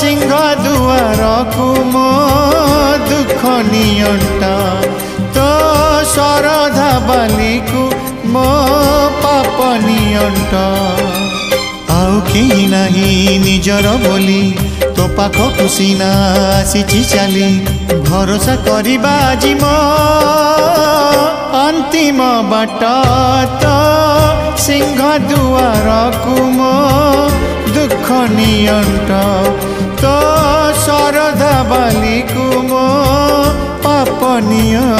सिंह दुआर को मो दुख नियंट तो शरधा बाली को मो पाप नियंट आउ केही नाही निजर बोली तो पाखकु सीना आसीची चली भरोसा करिबा आजि मो अंतिम बाट तो सिंह दुआर को मो दुख नियंट तो शरधा बाली को मो पाप नियंट।